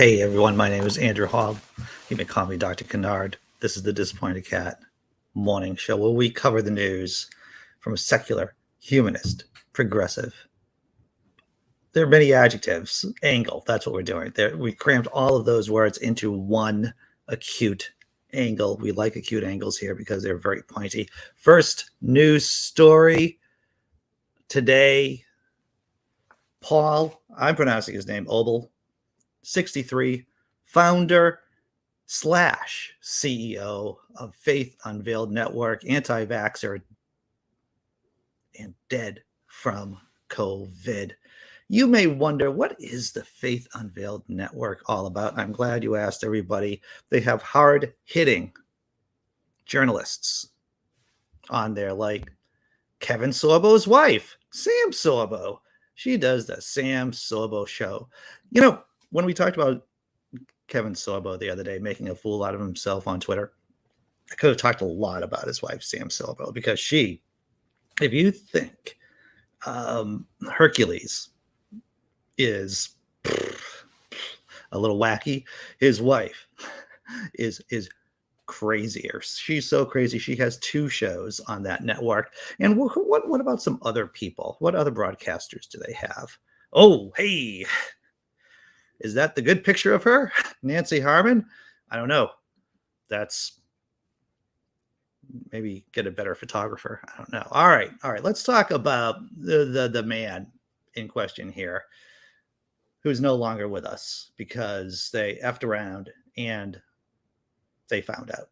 Hey everyone, my name is Andrew Hall. You may call me Dr. Kennard. This is the Disappointed Cat morning show where we cover the news from a secular, humanist, progressive. There are many adjectives. Angle, that's what we're doing. We crammed all of those words into one acute angle. We like acute angles here because they're very pointy. First news story today. Paul, I'm pronouncing his name, Oebel, 63, founder / CEO of Faith Unveiled Network, anti-vaxxer, and dead from COVID. You may wonder, what is the Faith Unveiled Network all about? I'm glad you asked, everybody. They have hard-hitting journalists on there, like Kevin Sorbo's wife, Sam Sorbo. She does the Sam Sorbo show. You know, when we talked about Kevin Sorbo the other day making a fool out of himself on Twitter, I could have talked a lot about his wife, Sam Sorbo, because she, if you think Hercules is a little wacky, his wife is crazier. She's so crazy. She has 2 shows on that network. And what about some other people? What other broadcasters do they have? Oh, hey, is that the good picture of her? Nancy Harmon? I don't know. That's maybe get a better photographer. I don't know. All right. Let's talk about the man in question here, who's no longer with us because they effed around and they found out.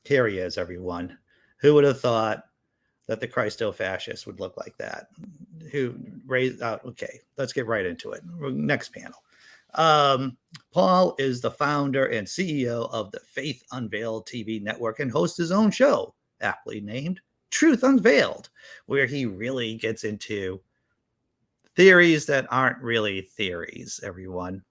Here he is, everyone. Who would have thought that the Christo-fascist would look like that? Who raised out? Okay, let's get right into it. Next panel. Paul is the founder and CEO of the Faith Unveiled TV network and hosts his own show, aptly named Truth Unveiled, where he really gets into theories that aren't really theories, everyone.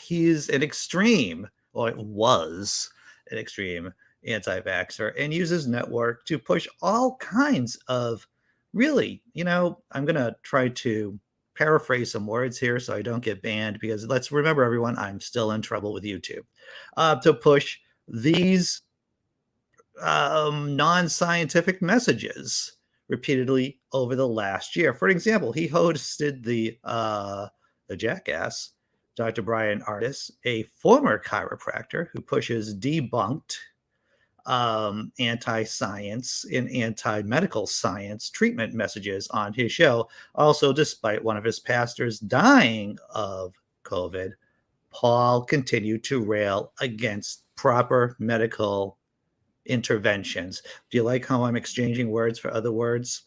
He's an extreme, or was an extreme anti-vaxxer, and uses network to push all kinds of really, I'm going to try to paraphrase some words here so I don't get banned, because let's remember, everyone, I'm still in trouble with YouTube, to push these non-scientific messages repeatedly over the last year. For example, he hosted the Jackass, Dr. Brian Ardis, a former chiropractor who pushes debunked anti-science and anti-medical science treatment messages on his show. Also, despite one of his pastors dying of COVID, Paul continued to rail against proper medical interventions. Do you like how I'm exchanging words for other words?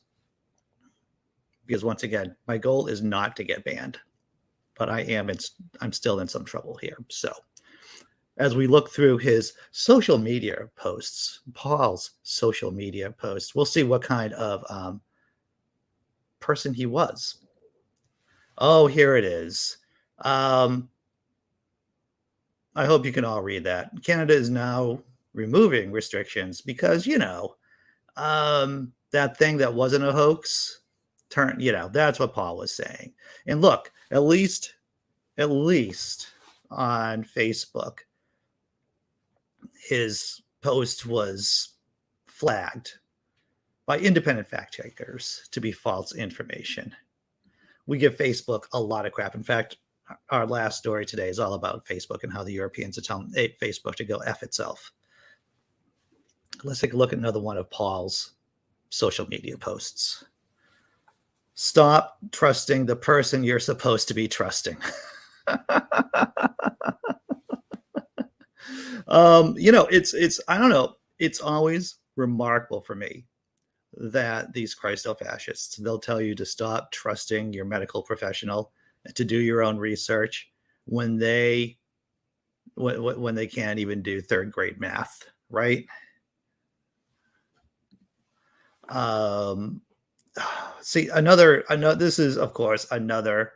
Because once again, my goal is not to get banned, but I'm still in some trouble here. So as we look through his social media posts, Paul's social media posts, we'll see what kind of person he was. Oh, here it is. I hope you can all read that. Canada is now removing restrictions because, that thing that wasn't a hoax that's what Paul was saying. And look, at least on Facebook, his post was flagged by independent fact checkers to be false information. We give Facebook a lot of crap. In fact, our last story today is all about Facebook and how the Europeans are telling Facebook to go F itself. Let's take a look at another one of Paul's social media posts. Stop trusting the person you're supposed to be trusting. It's I don't know. It's always remarkable for me that these Christo-fascists, they'll tell you to stop trusting your medical professional and to do your own research when they can't even do 3rd grade math, right? See, another. This is, of course, another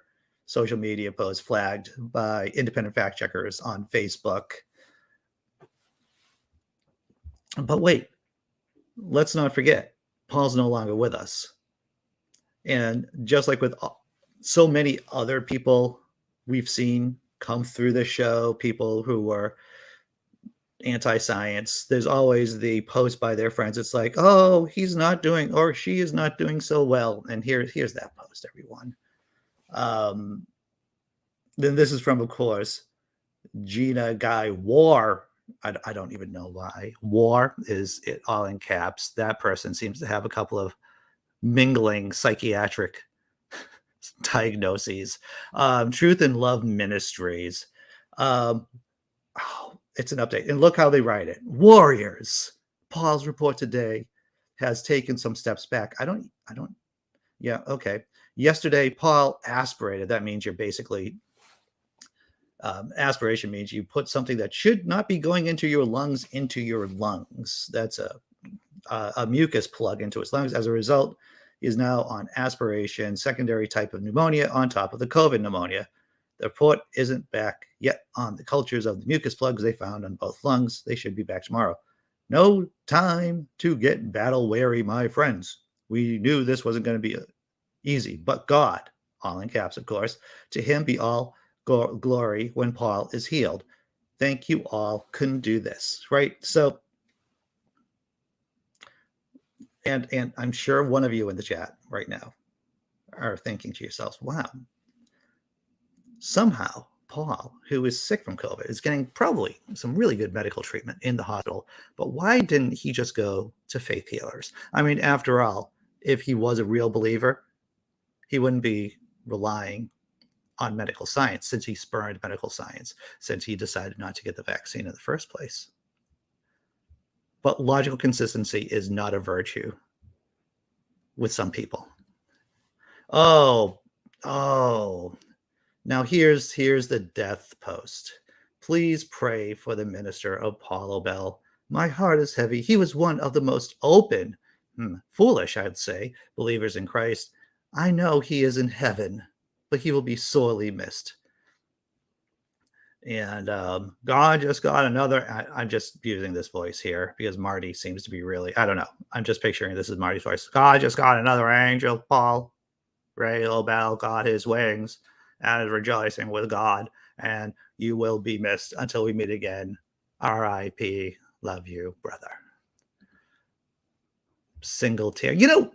social media post flagged by independent fact checkers on Facebook. But wait, let's not forget, Paul's no longer with us. And just like with so many other people we've seen come through the show, people who were anti-science, there's always the post by their friends. It's like, oh, he's not doing, or she is not doing so well. And here's that post, everyone. Then this is from, of course, Gina Guy War. I don't even know why. War is it all in caps. That person seems to have a couple of mingling psychiatric diagnoses. Truth and Love Ministries. It's an update. And look how they write it. Warriors. Paul's report today has taken some steps back. Yeah, okay. Yesterday, Paul aspirated. That means you're basically, aspiration means you put something that should not be going into your lungs. That's a mucus plug into his lungs. As a result, he is now on aspiration, secondary type of pneumonia on top of the COVID pneumonia. The report isn't back yet on the cultures of the mucus plugs they found on both lungs. They should be back tomorrow. No time to get battle weary, my friends. We knew this wasn't going to be easy, but God, all in caps, of course, to him be all glory when Paul is healed. Thank you all. Couldn't do this, right? So, and I'm sure one of you in the chat right now are thinking to yourselves, wow, somehow Paul, who is sick from COVID, is getting probably some really good medical treatment in the hospital, but why didn't he just go to faith healers? I mean, after all, if he was a real believer, he wouldn't be relying on medical science, since he spurned medical science, since he decided not to get the vaccine in the first place. But logical consistency is not a virtue with some people. Oh. Now here's the death post. Please pray for the minister of Paul Oebel. My heart is heavy. He was one of the most open, foolish, I'd say, believers in Christ. I know he is in heaven, but he will be sorely missed. And God just got another. I'm just using this voice here because Marty seems to be really, I don't know. I'm just picturing this is Marty's voice. God just got another angel, Paul. Ray Oebel got his wings and is rejoicing with God, and you will be missed until we meet again. R.I.P. Love you, brother. Single tear. You know,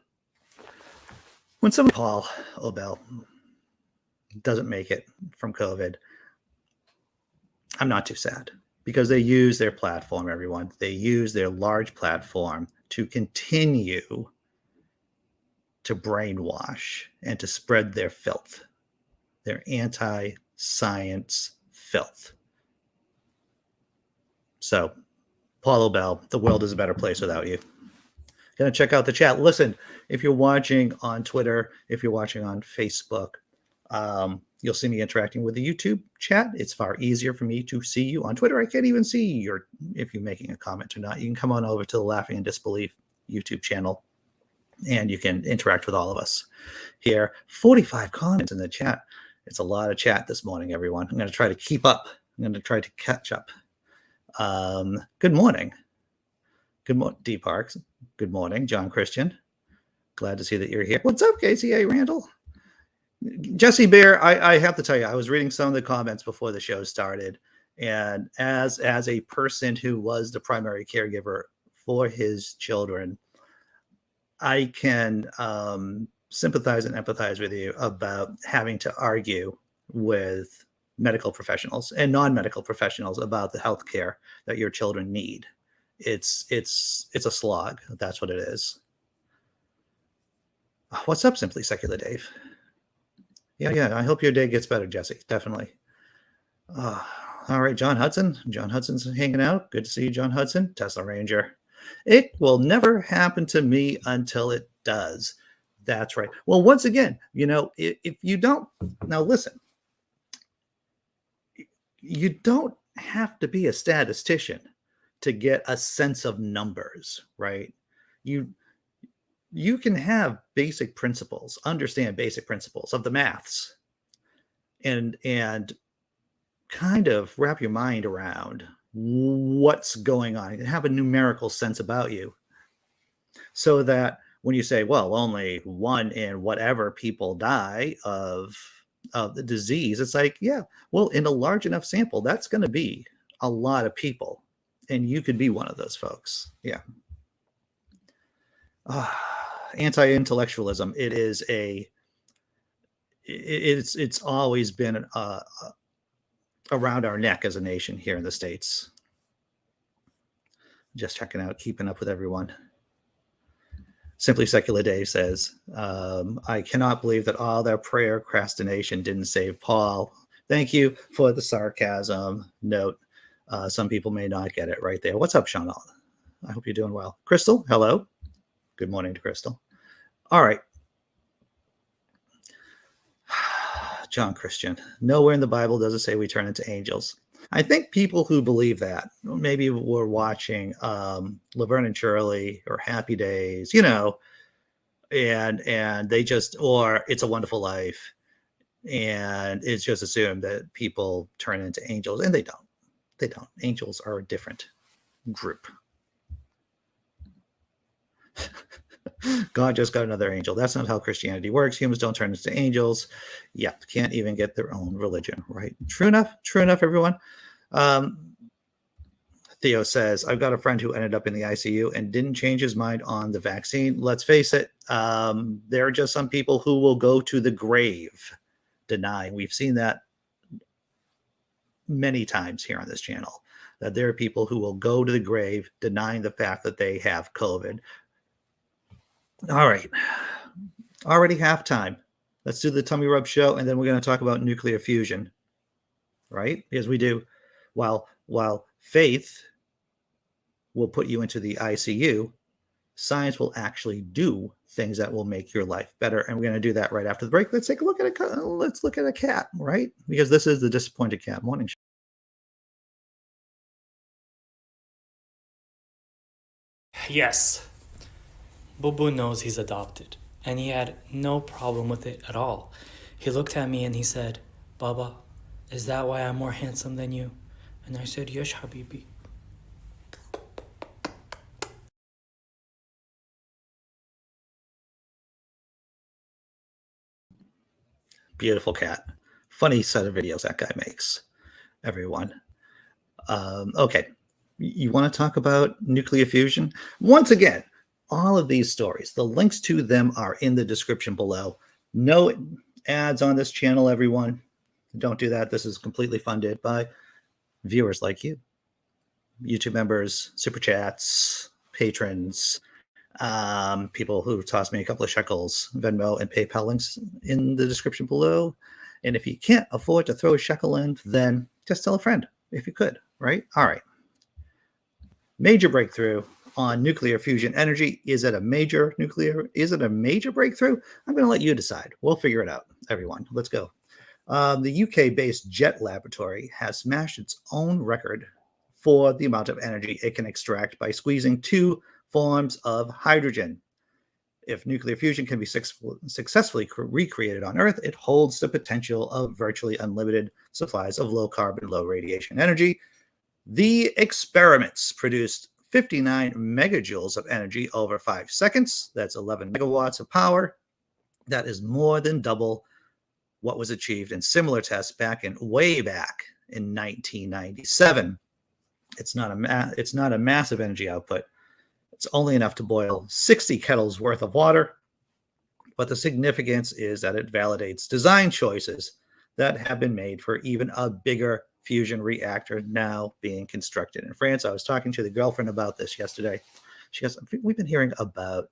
when someone, Paul Oebel, doesn't make it from COVID, I'm not too sad, because they use their platform, everyone. They use their large platform to continue to brainwash and to spread their filth, their anti-science filth. So, Paul Oebel, the world is a better place without you. Gonna check out the chat. Listen, if you're watching on Twitter, if you're watching on Facebook, you'll see me interacting with the YouTube chat. It's far easier for me to see you on Twitter. I can't even see if you're making a comment or not. You can come on over to the Laughing in Disbelief YouTube channel, and you can interact with all of us here. 45 comments in the chat. It's a lot of chat this morning, everyone. I'm going to try to keep up. I'm going to try to catch up. Good morning. Good morning, Dee Parks. Good morning, John Christian. Glad to see that you're here. What's up, KCA Randall? Jessi Bear, I have to tell you, I was reading some of the comments before the show started, and as a person who was the primary caregiver for his children, I can sympathize and empathize with you about having to argue with medical professionals and non-medical professionals about the health care that your children need. It's a slog. That's what it is. What's up, Simply Secular Dave? Yeah. I hope your day gets better, Jessi. Definitely. All right, John Hudson. John Hudson's hanging out. Good to see you, John Hudson. Tesla Ranger. It will never happen to me until it does. That's right. Well, once again, if you don't, now listen, you don't have to be a statistician to get a sense of numbers, right? You can have basic principles, understand basic principles of the maths, and kind of wrap your mind around what's going on and have a numerical sense about you, so that when you say, well, only 1 in whatever people die of of the disease, it's like, yeah, well, in a large enough sample, that's going to be a lot of people. And you could be one of those folks. Yeah. Anti-intellectualism. It's always been around our neck as a nation here in the States. Just checking out, keeping up with everyone. Simply Secular Dave says, I cannot believe that all their prayer procrastination didn't save Paul. Thank you for the sarcasm note. Some people may not get it right there. What's up, Sean? I hope you're doing well. Crystal, hello. Good morning to Crystal. All right. John Christian, nowhere in the Bible does it say we turn into angels. I think people who believe that maybe were watching Laverne and Shirley or Happy Days, and they just, or It's a Wonderful Life, and it's just assumed that people turn into angels, and they don't. They don't. Angels are a different group. God just got another angel. That's not how Christianity works. Humans don't turn into angels. Yeah, can't even get their own religion, right? True enough, everyone. Theo says, I've got a friend who ended up in the ICU and didn't change his mind on the vaccine. Let's face it, there are just some people who will go to the grave denying. We've seen that many times here on this channel, that there are people who will go to the grave denying the fact that they have COVID. All right. Already halftime. Let's do the tummy rub show, and then we're going to talk about nuclear fusion, right? Because we do, while faith will put you into the ICU, science will actually do things that will make your life better. And we're going to do that right after the break. Let's take a look at let's look at a cat, right? Because this is the Disappointed Cat Morning Show. Yes. Boo knows he's adopted, and he had no problem with it at all. He looked at me and he said, Baba, is that why I'm more handsome than you? And I said, yes, Habibi. Beautiful cat. Funny set of videos that guy makes, everyone. Okay. You want to talk about nuclear fusion? Once again, all of these stories, the links to them are in the description below. No ads on this channel, everyone. Don't do that. This is completely funded by viewers like you, YouTube members, super chats, patrons, people who toss me a couple of shekels, Venmo and PayPal links in the description below. And if you can't afford to throw a shekel in, then just tell a friend if you could, right? All right. Major breakthrough on nuclear fusion energy. Is it a major breakthrough? I'm going to let you decide. We'll figure it out, everyone. Let's go. The UK-based Jet Laboratory has smashed its own record for the amount of energy it can extract by squeezing two forms of hydrogen. If nuclear fusion can be successfully recreated on Earth, it holds the potential of virtually unlimited supplies of low carbon, low radiation energy. The experiments produced 59 megajoules of energy over 5 seconds. That's 11 megawatts of power. That is more than double what was achieved in similar tests way back in 1997. It's not a massive energy output. It's only enough to boil 60 kettles worth of water. But the significance is that it validates design choices that have been made for even a bigger fusion reactor now being constructed in France. I was talking to the girlfriend about this yesterday. She goes, we've been hearing about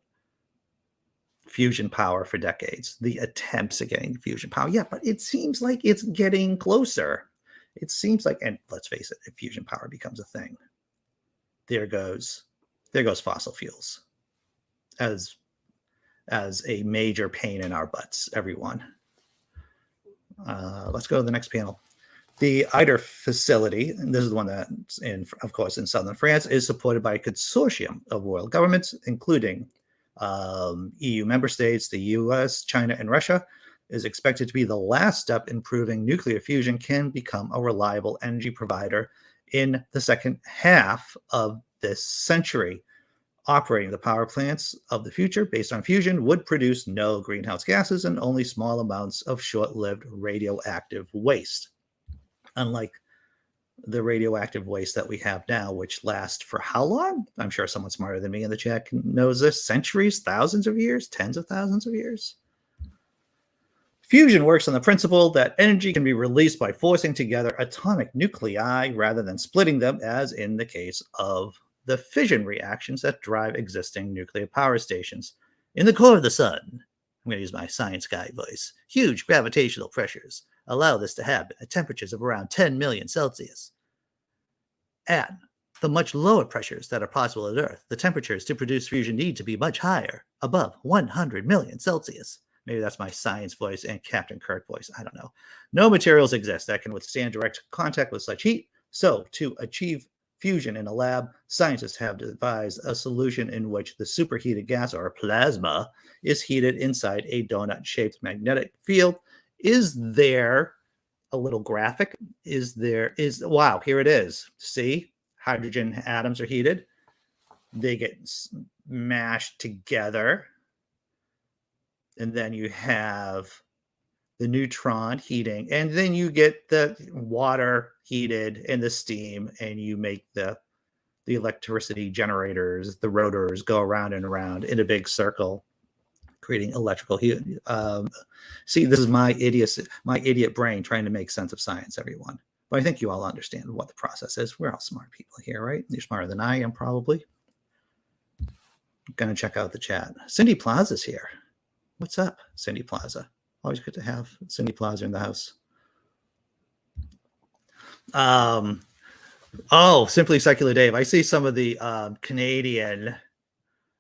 fusion power for decades, the attempts at getting fusion power. Yeah, but it seems like it's getting closer. It seems like, and let's face it, if fusion power becomes a thing, there goes fossil fuels as a major pain in our butts, everyone. Let's go to the next panel. The ITER facility, and this is the one that's of course, in southern France, is supported by a consortium of world governments, including EU member states, the US, China, and Russia, is expected to be the last step in proving nuclear fusion can become a reliable energy provider in the second half of this century. Operating the power plants of the future based on fusion would produce no greenhouse gases and only small amounts of short-lived radioactive waste. Unlike the radioactive waste that we have now, which lasts for how long? I'm sure someone smarter than me in the chat knows this. Centuries, thousands of years, tens of thousands of years. Fusion works on the principle that energy can be released by forcing together atomic nuclei rather than splitting them, as in the case of the fission reactions that drive existing nuclear power stations. In the core of the sun, I'm going to use my science guy voice, huge gravitational pressures allow this to happen at temperatures of around 10 million Celsius. At the much lower pressures that are possible at Earth, the temperatures to produce fusion need to be much higher, above 100 million Celsius. Maybe that's my science voice and Captain Kirk voice. I don't know. No materials exist that can withstand direct contact with such heat. So, to achieve fusion in a lab, scientists have devised a solution in which the superheated gas, or plasma, is heated inside a donut-shaped magnetic field. Is there a little graphic? Wow, here it is. See? Hydrogen atoms are heated. They get mashed together. And then you have the neutron heating, and then you get the water heated and the steam, and you make the electricity generators, the rotors go around and around in a big circle, creating electrical heat. See, this is my idiot brain trying to make sense of science, everyone. But I think you all understand what the process is. We're all smart people here, right? You're smarter than I am, probably. I'm going to check out the chat. Cindy Plaza's here. What's up, Cindy Plaza? Always good to have Cindy Plaza in the house. Simply Secular Dave. I see some of the Canadian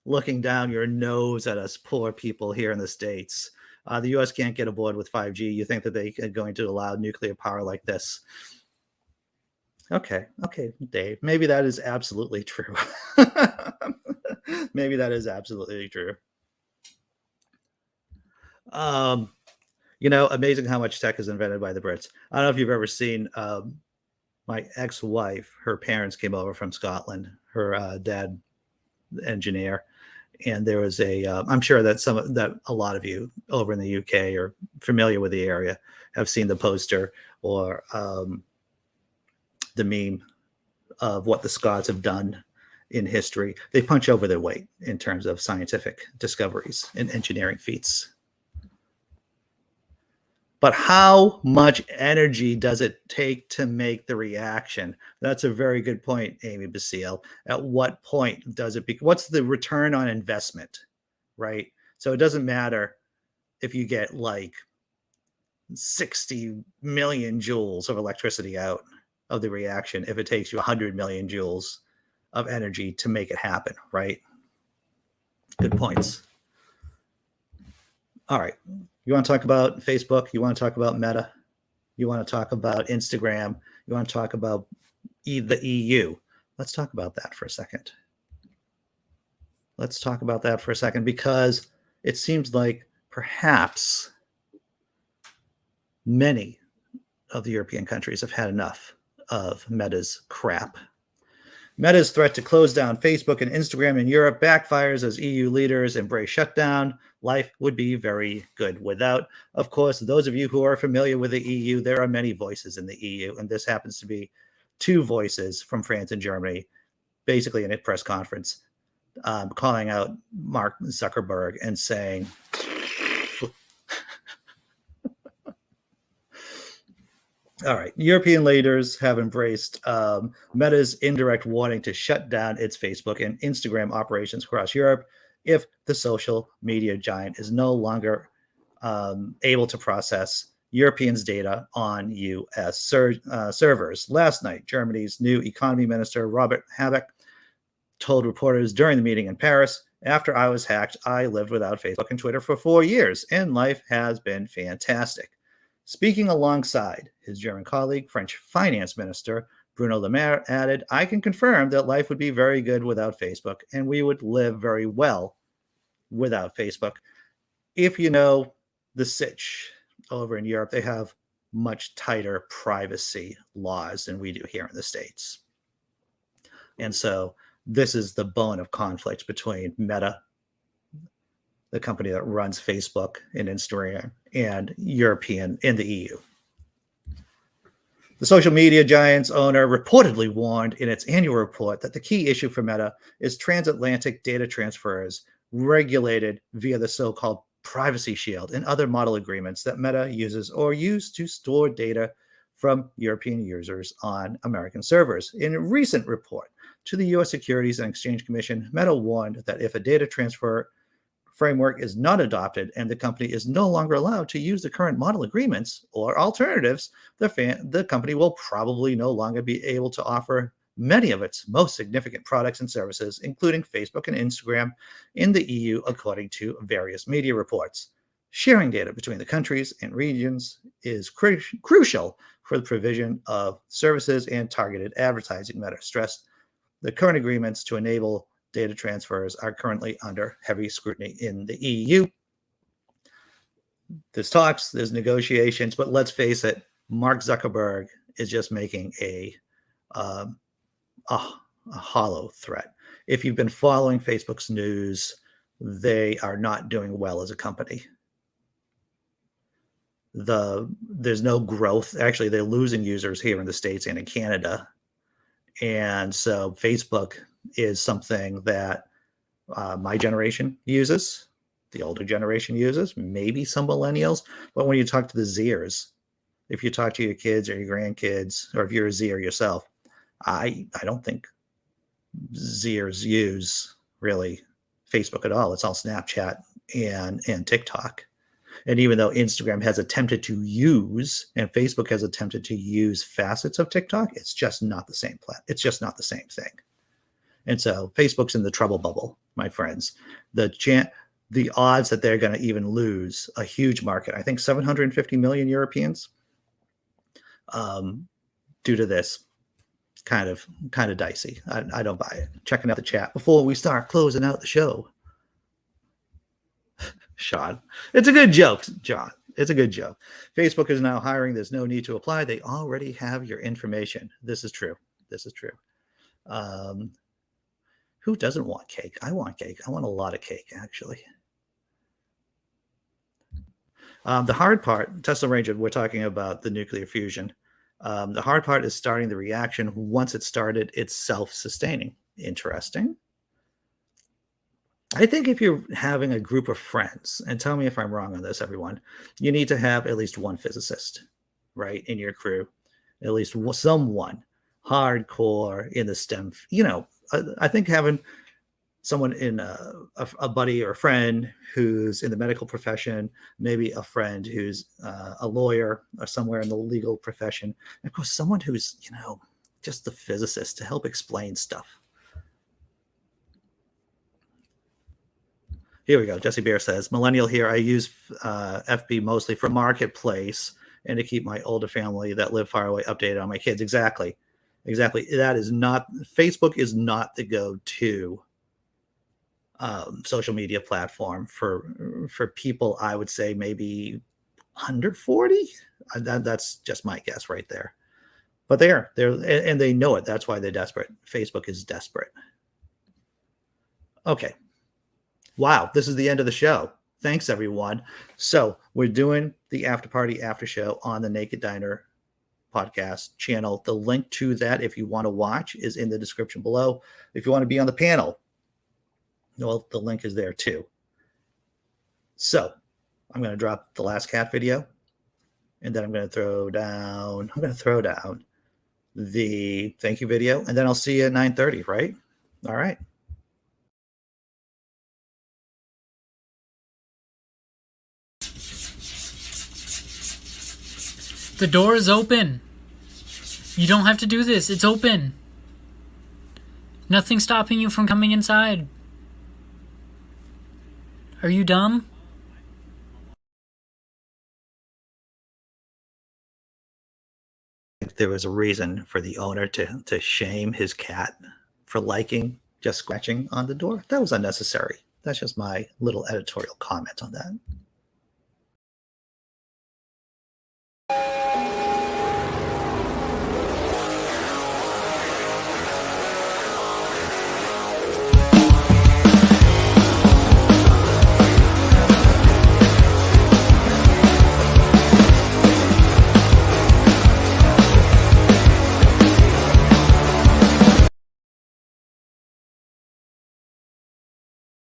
looking down your nose at us poor people here in the States. The U.S. can't get aboard with 5G. You think that they are going to allow nuclear power like this? Okay, Dave. Maybe that is absolutely true. Maybe that is absolutely true. Amazing how much tech is invented by the Brits. I don't know if you've ever seen my ex-wife. Her parents came over from Scotland. Her dad, engineer, and there was I'm sure that a lot of you over in the UK are familiar with the area, have seen the poster or the meme of what the Scots have done in history. They punch over their weight in terms of scientific discoveries and engineering feats. But how much energy does it take to make the reaction? That's a very good point, Amy Basile. At what point does it what's the return on investment, right? So it doesn't matter if you get like 60 million joules of electricity out of the reaction if it takes you 100 million joules of energy to make it happen, right? Good points. All right. You want to talk about Facebook? You want to talk about Meta? You want to talk about Instagram? You want to talk about the EU? Let's talk about that for a second. Because it seems like perhaps many of the European countries have had enough of Meta's crap. Meta's threat to close down Facebook and Instagram in Europe backfires as EU leaders embrace shutdown. Life would be very good without. Of course, those of you who are familiar with the EU, there are many voices in the EU, and this happens to be two voices from France and Germany, basically in a press conference, calling out Mark Zuckerberg and saying, all right, European leaders have embraced Meta's indirect warning to shut down its Facebook and Instagram operations across Europe if the social media giant is no longer able to process Europeans' data on U.S. servers. Last night, Germany's new economy minister, Robert Habeck, told reporters during the meeting in Paris, "After I was hacked, I lived without Facebook and Twitter for 4 years, and life has been fantastic." Speaking alongside his German colleague, French finance minister Bruno Le Maire added, "I can confirm that life would be very good without Facebook, and we would live very well without Facebook." If you know the sitch over in Europe, they have much tighter privacy laws than we do here in the States. And so This is the bone of conflict between Meta, the company that runs Facebook and Instagram, and European in the EU. The social media giant's owner reportedly warned in its annual report that the key issue for Meta is transatlantic data transfers regulated via the so-called Privacy Shield and other model agreements that Meta uses or use to store data from European users on American servers. In a recent report to the U.S. Securities and Exchange Commission, Meta warned that if a data transfer framework is not adopted and the company is no longer allowed to use the current model agreements or alternatives, the company will probably no longer be able to offer many of its most significant products and services, including Facebook and Instagram, in the EU, according to various media reports. Sharing data between the countries and regions is crucial for the provision of services and targeted advertising, Meta stressed. The current agreements to enable data transfers are currently under heavy scrutiny in the EU. There's talks, there's negotiations, but let's face it, Mark Zuckerberg is just making a hollow threat. If you've been following Facebook's news, they are not doing well as a company. There's no growth. Actually, they're losing users here in the States and in Canada. And so Facebook is something that my generation uses, the older generation uses, maybe some millennials. But when you talk to the Zers, if you talk to your kids or your grandkids, or if you're a Zer yourself, I don't think Zers use really Facebook at all. It's all Snapchat and TikTok. And even though Instagram has attempted to use and Facebook has attempted to use facets of TikTok, it's just not the same It's just not the same thing. And so Facebook's in the trouble bubble, my friends. The odds that they're going to even lose a huge market, I think 750 million Europeans, due to this, kind of dicey. I don't buy it. Checking out the chat before we start closing out the show. Sean, it's a good joke, John. It's a good joke. Facebook is now hiring. There's no need to apply. They already have your information. This is true. This is true. Who doesn't want cake? I want cake. I want a lot of cake, actually. The hard part, Tesla Ranger, we're talking about the nuclear fusion. The hard part is starting the reaction. Once it started, it's self-sustaining. Interesting. I think if you're having a group of friends, and tell me if I'm wrong on this, everyone, you need to have at least one physicist, right, in your crew. At least someone hardcore in the STEM. I think having someone in a buddy or a friend who's in the medical profession, maybe a friend who's a lawyer or somewhere in the legal profession, and of course, someone who's, just the physicist to help explain stuff. Here we go. Jessi Bear says, millennial here. I use FB mostly for marketplace and to keep my older family that live far away updated on my kids. Exactly. That is not, Facebook is not the go-to social media platform for people, I would say maybe under 40. That's just my guess right there. But they're and they know it. That's why they're desperate. Facebook is desperate. Okay. Wow, this is the end of the show. Thanks, everyone. So we're doing the after party after show on the Naked Diner podcast channel. The link to that, if you want to watch, is in the description below. If you want to be on the panel, well, the link is there too. So I'm going to drop the last cat video, and then I'm going to throw down the thank you video, and then I'll see you at 9:30, right? All right. The door is open. You don't have to do this. It's open. Nothing's stopping you from coming inside. Are you dumb? There was a reason for the owner to shame his cat for liking just scratching on the door. That was unnecessary. That's just my little editorial comment on that.